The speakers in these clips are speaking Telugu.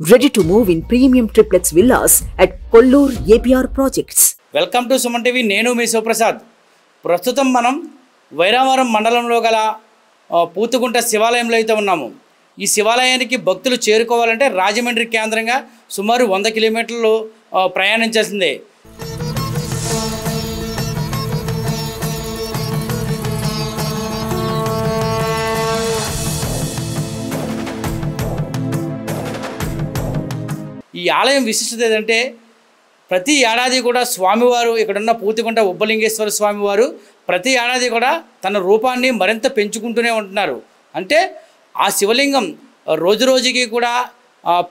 Ready to move in premium triplex villas at Kollur APR Projects. Welcome to Suman TV. నేను మీ శివప్రసాద్. ప్రస్తుతం మనం వైరావరం మండలంలో గల పూతుగుంట శివాలయంలో అయితే ఉన్నాము. ఈ శివాలయానికి భక్తులు చేరుకోవాలంటే రాజమండ్రి కేంద్రంగా సుమారు 100 కిలోమీటర్లు ప్రయాణించాల్సిందే. ఈ ఆలయం విశిష్టత ఏంటంటే ప్రతి ఏడాది కూడా స్వామివారు ఇక్కడున్న పూతిగుంట ఉబ్బలింగేశ్వర స్వామివారు ప్రతి ఏడాది కూడా తన రూపాన్ని మరింత పెంచుకుంటూనే ఉంటున్నారు. అంటే ఆ శివలింగం రోజు రోజుకి కూడా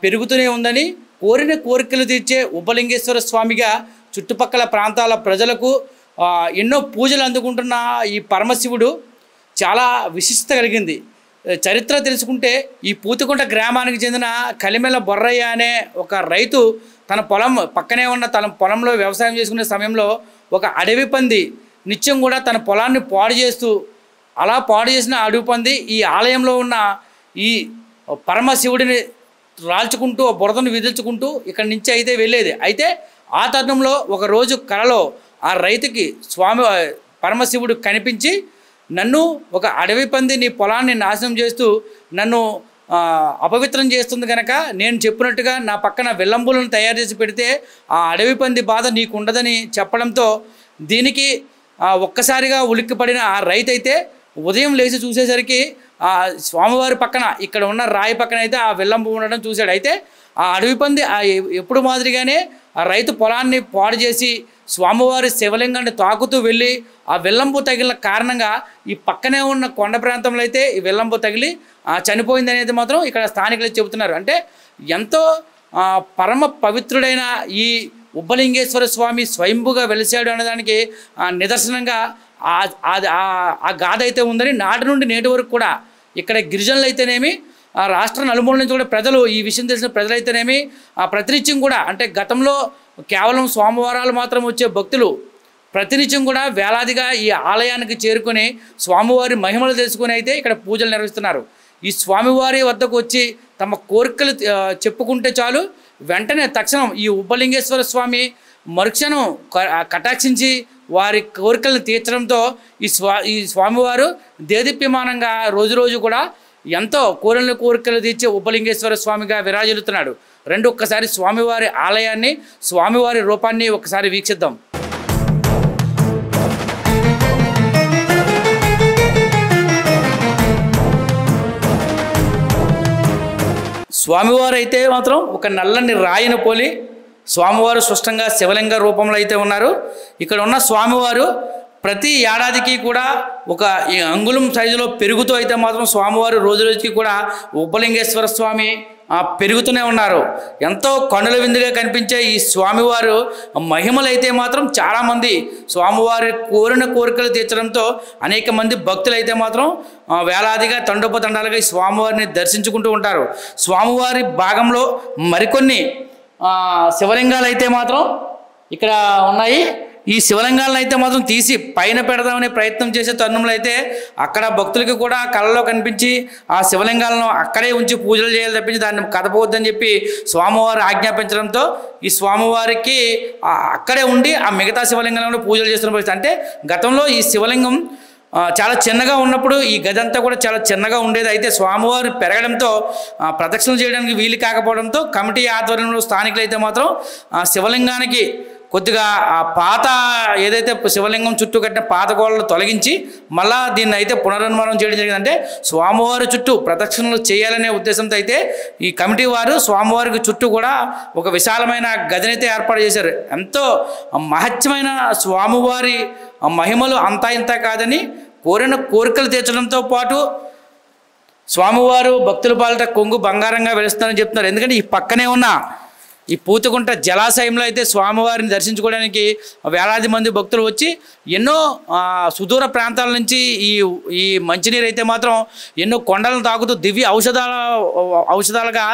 పెరుగుతూనే ఉందని, కోరిన కోరికలు తీర్చే ఉబ్బలింగేశ్వర స్వామిగా చుట్టుపక్కల ప్రాంతాల ప్రజలకు ఎన్నో పూజలు అందుకుంటున్న ఈ పరమశివుడు చాలా విశిష్టత కలిగింది. చరిత్ర తెలుసుకుంటే ఈ పూతిగుంట గ్రామానికి చెందిన కలిమెల బొర్రయ్య అనే ఒక రైతు తన పొలం పక్కనే ఉన్న తన పొలంలో వ్యవసాయం చేసుకునే సమయంలో ఒక అడవి పంది నిత్యం కూడా తన పొలాన్ని పాడు చేస్తూ, అలా పాడు చేసిన అడవి పంది ఈ ఆలయంలో ఉన్న ఈ పరమశివుడిని రాల్చుకుంటూ బురదను విదిల్చుకుంటూ ఇక్కడి నుంచి అయితే వెళ్ళేది. అయితే ఆ తరుణంలో ఒకరోజు కలలో ఆ రైతుకి స్వామి పరమశివుడు కనిపించి, నన్ను ఒక అడవి పంది నీ పొలాన్ని నాశనం చేస్తూ నన్ను అపవిత్రం చేస్తుంది కనుక నేను చెప్పినట్టుగా నా పక్కన వెల్లంబులను తయారు చేసి పెడితే ఆ అడవి పంది బాధ నీకు ఉండదని చెప్పడంతో దీనికి ఒక్కసారిగా ఉలిక్కిపడిన ఆ రైతు అయితే ఉదయం లేచి చూసేసరికి ఆ స్వామివారి పక్కన ఇక్కడ ఉన్న రాయి పక్కన అయితే ఆ వెల్లంబు ఉండడం చూశాడు. అయితే ఆ అడవి పంది ఎప్పుడు మాదిరిగానే ఆ రైతు పొలాన్ని పాడు చేసి స్వామివారి శివలింగాన్ని తాకుతూ వెళ్ళి ఆ వెల్లంబు తగిలిన కారణంగా ఈ పక్కనే ఉన్న కొండ ప్రాంతంలో అయితే ఈ వెల్లంబు తగిలి చనిపోయింది అనేది మాత్రం ఇక్కడ స్థానికులు చెబుతున్నారు. అంటే ఎంతో పరమ పవిత్రుడైన ఈ ఉబ్బలింగేశ్వర స్వామి స్వయంభుగా వెలిసాడు అనేదానికి నిదర్శనంగా ఆ గాథ అయితే ఉందని నాటి నుండి నేటి వరకు కూడా ఇక్కడ గిరిజనులు అయితేనేమి రాష్ట్ర నలుమూల నుంచి కూడా ప్రజలు ఈ విషయం తెలిసిన ప్రజలైతేనేమి ప్రతినిత్యం కూడా, అంటే గతంలో కేవలం సోమవారాలు మాత్రం వచ్చే భక్తులు ప్రతినిత్యం కూడా వేలాదిగా ఈ ఆలయానికి చేరుకొని స్వామివారి మహిమలు తెలుసుకొని అయితే ఇక్కడ పూజలు నిర్వహిస్తున్నారు. ఈ స్వామివారి వద్దకు వచ్చి తమ కోరికలు చెప్పుకుంటే చాలు, వెంటనే తక్షణం ఈ ఉబ్బలింగేశ్వర స్వామి మరుక్షణం కటాక్షించి వారి కోరికలను తీర్చడంతో ఈ స్వామివారు దేదీప్యమానంగా రోజు కూడా ఎంతో కోరికలు తీర్చే ఉబ్బలింగేశ్వర స్వామిగా విరాజిల్లుతున్నాడు. ఒక్కసారి స్వామివారి ఆలయాన్ని, స్వామివారి రూపాన్ని ఒకసారి వీక్షిద్దాం. స్వామివారు అయితే మాత్రం ఒక నల్లని రాయిని పోలి స్వామివారు స్పష్టంగా శివలింగ రూపంలో అయితే ఉన్నారు. ఇక్కడ ఉన్న స్వామివారు ప్రతి ఏడాదికి కూడా ఒక అంగుళం సైజులో పెరుగుతూ అయితే మాత్రం స్వామివారు రోజుకి కూడా ఉబ్బలింగేశ్వర స్వామి పెరుగుతూనే ఉన్నారు. ఎంతో కన్నుల విందుగా కనిపించే ఈ స్వామివారు మహిమలు అయితే మాత్రం చాలామంది స్వామివారి కోరిన కోరికలు తీర్చడంతో అనేక మంది భక్తులు అయితే మాత్రం వేలాదిగా తండోపతండాలుగా ఈ స్వామివారిని దర్శించుకుంటూ ఉంటారు. స్వామివారి భాగంలో మరికొన్ని శివలింగాలు అయితే మాత్రం ఇక్కడ ఉన్నాయి. ఈ శివలింగాలను అయితే మాత్రం తీసి పైన పెడదామనే ప్రయత్నం చేసే తరుణంలో అయితే అక్కడ భక్తులకి కూడా కళ్ళలో కనిపించి ఆ శివలింగాలను అక్కడే ఉంచి పూజలు చేయాలి తప్పించి దాన్ని కదపవద్దని చెప్పి స్వామివారు ఆజ్ఞాపించడంతో ఈ స్వామివారికి అక్కడే ఉండి ఆ మిగతా శివలింగాలను పూజలు చేస్తున్న పరిస్థితి. అంటే గతంలో ఈ శివలింగం చాలా చిన్నగా ఉన్నప్పుడు ఈ గది అంతా కూడా చాలా చిన్నగా ఉండేది. అయితే స్వామివారు పెరగడంతో ప్రదక్షిణలు చేయడానికి వీలు కాకపోవడంతో కమిటీ ఆధ్వర్యంలో స్థానికులు అయితే మాత్రం శివలింగానికి కొద్దిగా ఆ పాత ఏదైతే శివలింగం చుట్టూ కట్టిన పాత గోడలు తొలగించి మళ్ళా దీన్ని అయితే పునర్నిర్మాణం చేయడం జరిగింది. అంటే స్వామివారి చుట్టూ ప్రదక్షిణలు చేయాలనే ఉద్దేశంతో అయితే ఈ కమిటీ వారు స్వామివారికి చుట్టూ కూడా ఒక విశాలమైన గదినైతే ఏర్పాటు చేశారు. ఎంతో మహత్యమైన స్వామివారి మహిమలు అంతా ఇంత కాదని కోరిన కోరికలు తీర్చడంతో పాటు స్వామివారు భక్తుల పాలిట కొంగు బంగారంగా వెలుస్తారని చెప్తున్నారు. ఎందుకంటే ఈ పక్కనే ఉన్న ఈ పూతిగుంట జలాశయంలో అయితే స్వామివారిని దర్శించుకోవడానికి వేలాది మంది భక్తులు వచ్చి ఎన్నో సుదూర ప్రాంతాల నుంచి ఈ మంచినీరు అయితే మాత్రం ఎన్నో కొండలను తాకుతూ దివ్య ఔషధాలుగా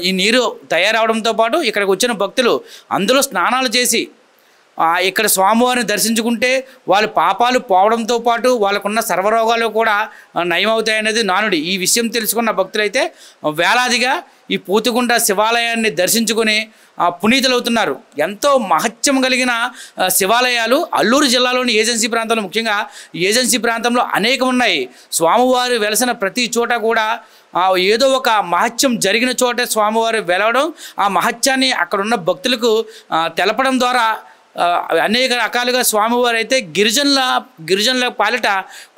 ఈ నీరు తయారవడంతో పాటు ఇక్కడికి వచ్చిన భక్తులు అందులో స్నానాలు చేసి ఇక్కడ స్వామివారిని దర్శించుకుంటే వాళ్ళ పాపాలు పోవడంతో పాటు వాళ్ళకున్న సర్వరోగాలు కూడా నయమవుతాయనేది నానుడి. ఈ విషయం తెలుసుకున్న భక్తులైతే వేలాదిగా ఈ పూతిగుంట శివాలయాన్ని దర్శించుకొని పునీతులవుతున్నారు. ఎంతో మహత్యం కలిగిన శివాలయాలు అల్లూరు జిల్లాలోని ఏజెన్సీ ప్రాంతంలో, ముఖ్యంగా ఏజెన్సీ ప్రాంతంలో అనేకం ఉన్నాయి. స్వామివారు వెలసిన ప్రతి చోట కూడా ఏదో ఒక మహత్యం జరిగిన చోటే స్వామివారు వెలవడం, ఆ మహత్యాన్ని అక్కడున్న భక్తులకు తెలపడం ద్వారా అనేక రకాలుగా స్వామివారు అయితే గిరిజనుల పాలిట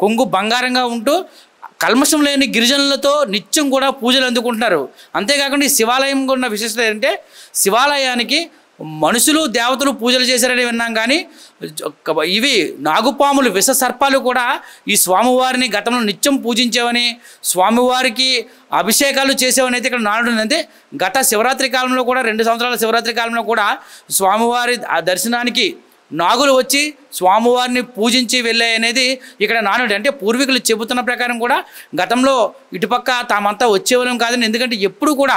కొంగు బంగారంగా ఉంటూ కల్మషం లేని గిరిజనులతో నిత్యం కూడా పూజలు అందుకుంటున్నారు. అంతేకాకుండా ఈ శివాలయం ఉన్న విశిష్టత ఏంటంటే, శివాలయానికి మనుషులు దేవతలు పూజలు చేశారని విన్నాం, కానీ ఇవి నాగుపాములు విష సర్పాలు కూడా ఈ స్వామివారిని గతంలో నిత్యం పూజించేవని, స్వామివారికి అభిషేకాలు చేసేవని అయితే ఇక్కడ నానుడు. అంటే గత శివరాత్రి కాలంలో కూడా 2 సంవత్సరాల శివరాత్రి కాలంలో కూడా స్వామివారి ఆ దర్శనానికి నాగులు వచ్చి స్వామివారిని పూజించి వెళ్ళాయనేది ఇక్కడ నానుడి. అంటే పూర్వీకులు చెబుతున్న ప్రకారం కూడా గతంలో ఇటుపక్క తామంతా వచ్చేవాళ్ళం కాదని, ఎందుకంటే ఎప్పుడు కూడా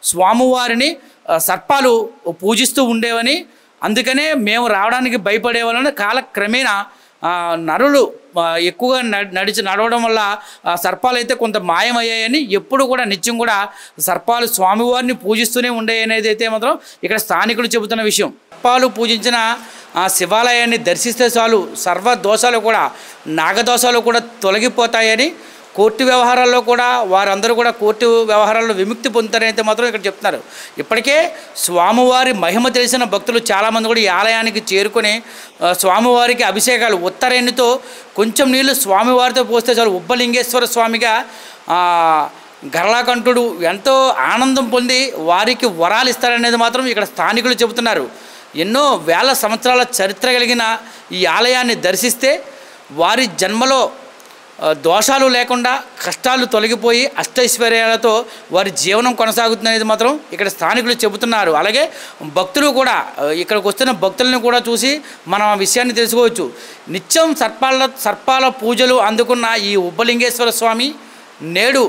స్వామివారిని సర్పాలు పూజిస్తూ ఉండేవని, అందుకనే మేము రావడానికి భయపడేవాళ్ళని. కాలక్రమేణా నరులు ఎక్కువగా నడవడం వల్ల సర్పాలు అయితే కొంత మాయమయ్యాయని, ఎప్పుడు కూడా నిత్యం కూడా సర్పాలు స్వామివారిని పూజిస్తూనే ఉండేయనేది అయితే మాత్రం ఇక్కడ స్థానికులు చెబుతున్న విషయం. సర్పాలు పూజించిన ఆ శివాలయాన్ని దర్శిస్తే చాలు సర్వ దోషాలు కూడా, నాగదోషాలు కూడా తొలగిపోతాయని, కోర్టు వ్యవహారాల్లో కూడా వారందరూ కూడా కోర్టు వ్యవహారాల్లో విముక్తి పొందుతారని అయితే మాత్రం ఇక్కడ చెప్తున్నారు. ఇప్పటికే స్వామివారి మహిమ తెలిసిన భక్తులు చాలామంది కూడా ఈ ఆలయానికి చేరుకొని స్వామివారికి అభిషేకాలు ఉత్తరేణితో కొంచెం నీళ్లు స్వామివారితో పోస్తే చాలు ఉబ్బలింగేశ్వర స్వామిగా గరళకంఠుడు ఎంతో ఆనందం పొంది వారికి వరాలు ఇస్తారనేది మాత్రం ఇక్కడ స్థానికులు చెబుతున్నారు. ఎన్నో వేల సంవత్సరాల చరిత్ర కలిగిన ఈ ఆలయాన్ని దర్శిస్తే వారి జన్మలో దోషాలు లేకుండా కష్టాలు తొలగిపోయి అష్టైశ్వర్యాలతో వారి జీవనం కొనసాగుతుందనేది మాత్రం ఇక్కడ స్థానికులు చెబుతున్నారు. అలాగే భక్తులు కూడా ఇక్కడికి వస్తున్న భక్తులను కూడా చూసి మనం ఆ విషయాన్ని తెలుసుకోవచ్చు. నిత్యం సర్పాల పూజలు అందుకున్న ఈ ఉబ్బలింగేశ్వర స్వామి నేడు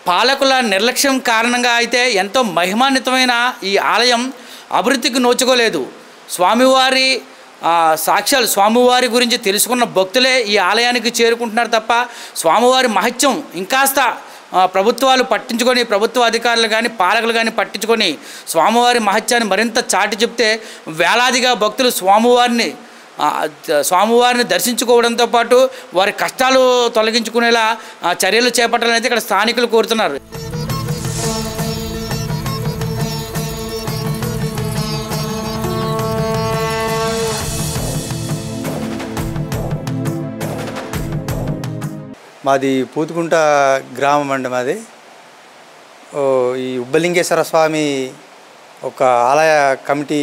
పాలకుల నిర్లక్ష్యం కారణంగా అయితే ఎంతో మహిమాన్వితమైన ఈ ఆలయం అభివృద్ధికి నోచుకోలేదు. స్వామివారి సాక్ష్యాలు, స్వామివారి గురించి తెలుసుకున్న భక్తులే ఈ ఆలయానికి చేరుకుంటున్నారు తప్ప స్వామివారి మహత్యం ఇంకాస్త ప్రభుత్వాలు పట్టించుకొని, ప్రభుత్వ అధికారులు కానీ పాలకులు కానీ పట్టించుకొని స్వామివారి మహత్యాన్ని మరింత చాటి చెప్తే వేలాదిగా భక్తులు స్వామివారిని దర్శించుకోవడంతో పాటు వారి కష్టాలు తొలగించుకునేలా చర్యలు చేపట్టాలని అయితే ఇక్కడ స్థానికులు కోరుతున్నారు. మాది పూతుకుంట గ్రామం అండి. మాది ఈ ఉబ్బలింగేశ్వర స్వామి ఒక ఆలయ కమిటీ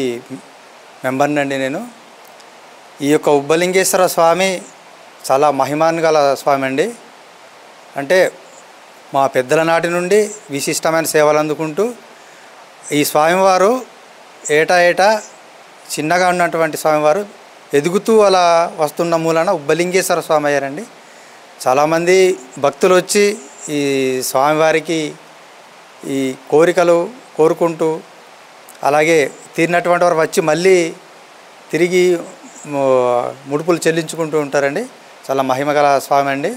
మెంబర్ని అండి నేను. ఈ యొక్క ఉబ్బలింగేశ్వర స్వామి చాలా మహిమాన్ గల స్వామి అండి. అంటే మా పెద్దల నాటి నుండి విశిష్టమైన సేవలు అందుకుంటూ ఈ స్వామివారు ఏటా చిన్నగా ఉన్నటువంటి స్వామివారు ఎదుగుతూ అలా వస్తున్న మూలన ఉబ్బలింగేశ్వర స్వామి అయ్యారండి. చాలామంది భక్తులు వచ్చి ఈ స్వామివారికి ఈ కోరికలు కోరుకుంటూ, అలాగే తీరినటువంటి వారు వచ్చి మళ్ళీ తిరిగి ముడుపులు చెల్లించుకుంటూ ఉంటారండి. చాలా మహిమగల స్వామి అండి.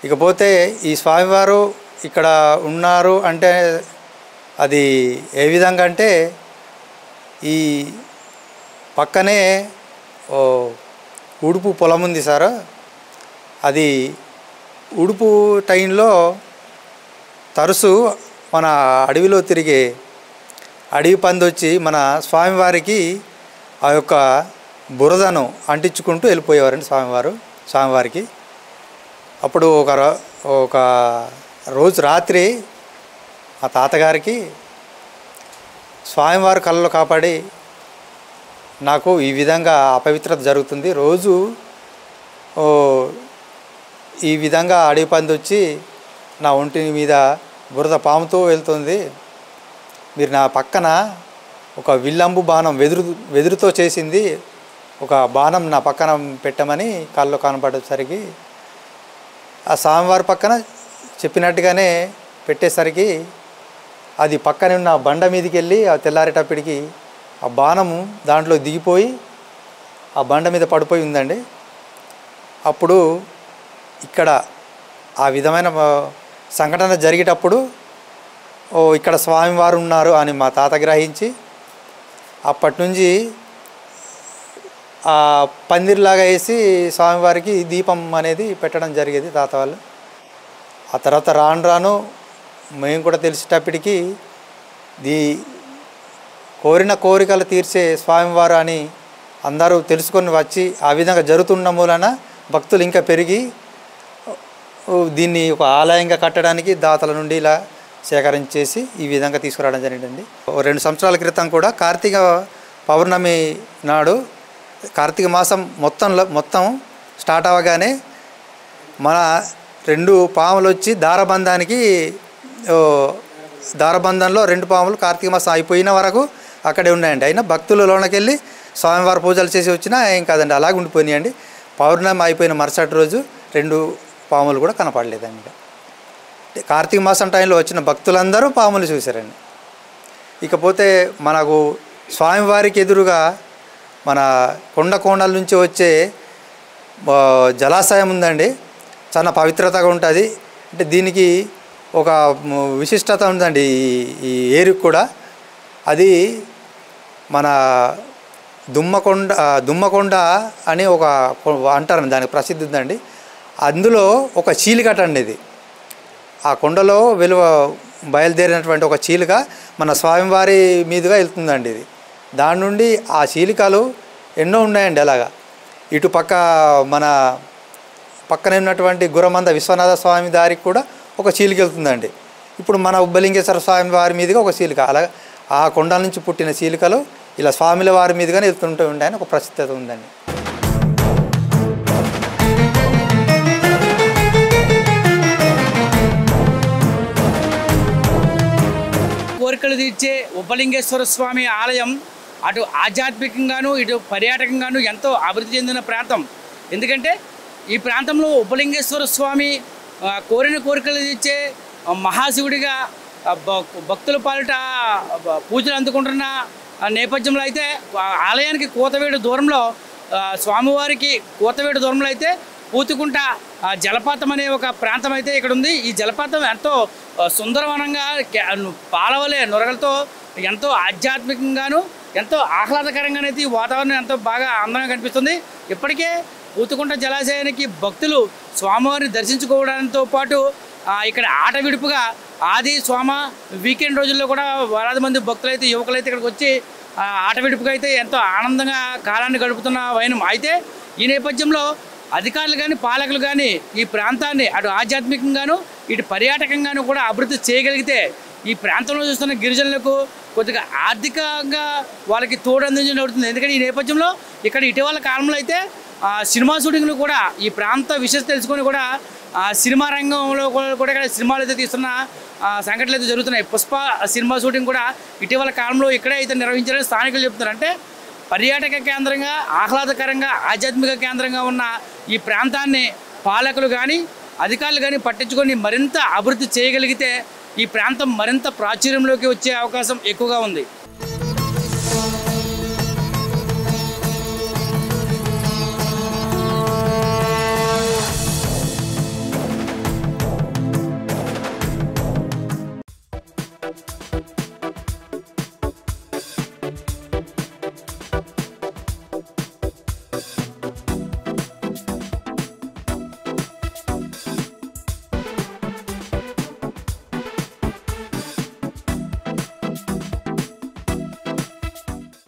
ఇకపోతే ఈ స్వామివారు ఇక్కడ ఉన్నారు అంటే అది ఏ విధంగా అంటే, ఈ పక్కనే ఉడుపు పొలం ఉంది సార్. అది ఉడుపు టైంలో తరచు మన అడవిలో తిరిగే అడవి పంది వచ్చి మన స్వామివారికి ఆ యొక్క బురదను అంటించుకుంటూ వెళ్ళిపోయేవారండి స్వామివారికి. అప్పుడు ఒక రోజు రాత్రి ఆ తాతగారికి స్వామివారి కళ్ళలో కాపాడి, నాకు ఈ విధంగా అపవిత్రత జరుగుతుంది, రోజు ఈ విధంగా అడవి పంది వచ్చి నా ఒంటి మీద బురద పాముతో వెళ్తుంది, మీరు నా పక్కన ఒక విల్లంబు బాణం వెదురుతో చేసింది ఒక బాణం నా పక్కన పెట్టమని కళ్ళు కనపడేసరికి ఆ స్వామివారి పక్కన చెప్పినట్టుగానే పెట్టేసరికి అది పక్కనే ఉన్న బండ మీదకి వెళ్ళి ఆ తెల్లారేటప్పటికి ఆ బాణము దాంట్లో దిగిపోయి ఆ బండ మీద పడిపోయి ఉందండి. అప్పుడు ఇక్కడ ఆ విధమైన సంఘటన జరిగేటప్పుడు ఇక్కడ స్వామివారు ఉన్నారు అని మా తాత గ్రహించి అప్పటి నుంచి ఆ పందిరిలాగా వేసి స్వామివారికి దీపం అనేది పెట్టడం జరిగేది తాత వాళ్ళు. ఆ తర్వాత రాను రాను మేము కూడా తెలిసేటప్పటికి కోరిన కోరికలు తీర్చే స్వామివారు అని అందరూ తెలుసుకొని వచ్చి ఆ విధంగా జరుగుతున్న మూలన భక్తులు ఇంకా పెరిగి దీన్ని ఒక ఆలయంగా కట్టడానికి దాతల నుండి ఇలా సేకరించేసి ఈ విధంగా తీసుకురావడం జరిగిందండి. 2 సంవత్సరాల క్రితం కూడా కార్తీక పౌర్ణమి నాడు కార్తీక మాసం మొత్తం స్టార్ట్ అవ్వగానే మన 2 పాములు వచ్చి దారబంధంలో 2 పాములు కార్తీక మాసం అయిపోయిన వరకు అక్కడే ఉన్నాయండి. అయినా భక్తులు లోనకి వెళ్ళి స్వామివారి పూజలు చేసి వచ్చినా ఏం కాదండి, అలాగే ఉండిపోయినాయండి. పౌర్ణమి అయిపోయిన మరుసటి రోజు 2 పాములు కూడా కనపడలేదండి. కార్తీక మాసం టైంలో వచ్చిన భక్తులందరూ పాములు చూశారండి. ఇకపోతే మనకు స్వామివారికి ఎదురుగా మన కొండల నుంచి వచ్చే జలాశయం ఉందండి. చాలా పవిత్రతగా ఉంటుంది. అంటే దీనికి ఒక విశిష్టత ఉందండి. ఈ ఏరుకు కూడా అది మన దుమ్మకొండ అని ఒక అంటారు, దానికి ప్రసిద్ధి ఉందండి. అందులో ఒక చీలికట అండి ఇది. ఆ కొండలో బయలుదేరినటువంటి ఒక చీలిక మన స్వామివారి మీదుగా వెళ్తుందండి ఇది. దాని నుండి ఆ చీలికలు ఎన్నో ఉన్నాయండి. అలాగా ఇటు మన పక్కనే ఉన్నటువంటి గురమంద విశ్వనాథ స్వామి దారికి కూడా ఒక చీలిక వెళ్తుందండి. ఇప్పుడు మన ఉబ్బలింగేశ్వర స్వామి వారి మీదుగా ఒక చీలిక, అలా ఆ కొండల నుంచి పుట్టిన చీలికలు ఇలా స్వామిల వారి మీదుగానే వెళ్తుంటూ ఉంటాయని ఒక ప్రసిద్ధత ఉందండి. కోరికలు తీర్చే ఉబ్బలింగేశ్వర స్వామి ఆలయం అటు ఆధ్యాత్మికంగాను ఇటు పర్యాటకంగాను ఎంతో అభివృద్ధి చెందిన ప్రాంతం. ఎందుకంటే ఈ ప్రాంతంలో ఉబ్బలింగేశ్వర స్వామి కోరిన కోరికలు తీర్చే మహాశివుడిగా భక్తుల పాలిట పూజలు అందుకుంటున్న నేపథ్యంలో అయితే ఆలయానికి కోతవేడు దూరంలో స్వామివారికి కోతవేడు దూరంలో అయితే పూతుకుంట జలపాతం అనే ఒక ప్రాంతం అయితే ఇక్కడ ఉంది. ఈ జలపాతం ఎంతో సుందరవనంగా పాలవలే నొరగలతో ఎంతో ఆధ్యాత్మికంగాను ఎంతో ఆహ్లాదకరంగానైతే ఈ వాతావరణం ఎంతో బాగా అందంగా కనిపిస్తుంది. ఇప్పటికే పూతుకుంట జలాశయానికి భక్తులు స్వామివారిని దర్శించుకోవడంతో పాటు ఇక్కడ ఆట విడుపుగా ఆది సోమ వీకెండ్ రోజుల్లో కూడా వేలాది మంది భక్తులైతే యువకులైతే ఇక్కడికి వచ్చి ఆట విడుపుగా అయితే ఎంతో ఆనందంగా కాలాన్ని గడుపుతున్న వైనం. అయితే ఈ నేపథ్యంలో అధికారులు కానీ పాలకులు కానీ ఈ ప్రాంతాన్ని అటు ఆధ్యాత్మికంగాను ఇటు పర్యాటకంగాను కూడా అభివృద్ధి చేయగలిగితే ఈ ప్రాంతంలో చూస్తున్న గిరిజనులకు కొద్దిగా ఆర్థికంగా వాళ్ళకి తోడు అందించడం అవుతుంది. ఎందుకంటే ఈ నేపథ్యంలో ఇక్కడ ఇటీవల కాలంలో అయితే సినిమా షూటింగ్లు కూడా ఈ ప్రాంత విషయం తెలుసుకొని కూడా సినిమా రంగంలో కూడా ఇక్కడ సినిమాలు అయితే తీస్తున్న సంఘటనలు అయితే జరుగుతున్నాయి. పుష్ప సినిమా షూటింగ్ కూడా ఇటీవల కాలంలో ఇక్కడే అయితే నిర్వహించారని స్థానికులు చెప్తున్నారు. అంటే పర్యాటక కేంద్రంగా ఆహ్లాదకరంగా ఆధ్యాత్మిక కేంద్రంగా ఉన్న ఈ ప్రాంతాన్ని పాలకులు కానీ అధికారులు కానీ పట్టించుకొని మరింత అభివృద్ధి చేయగలిగితే ఈ ప్రాంతం మరింత ప్రాచుర్యంలోకి వచ్చే అవకాశం ఎక్కువగా ఉంది.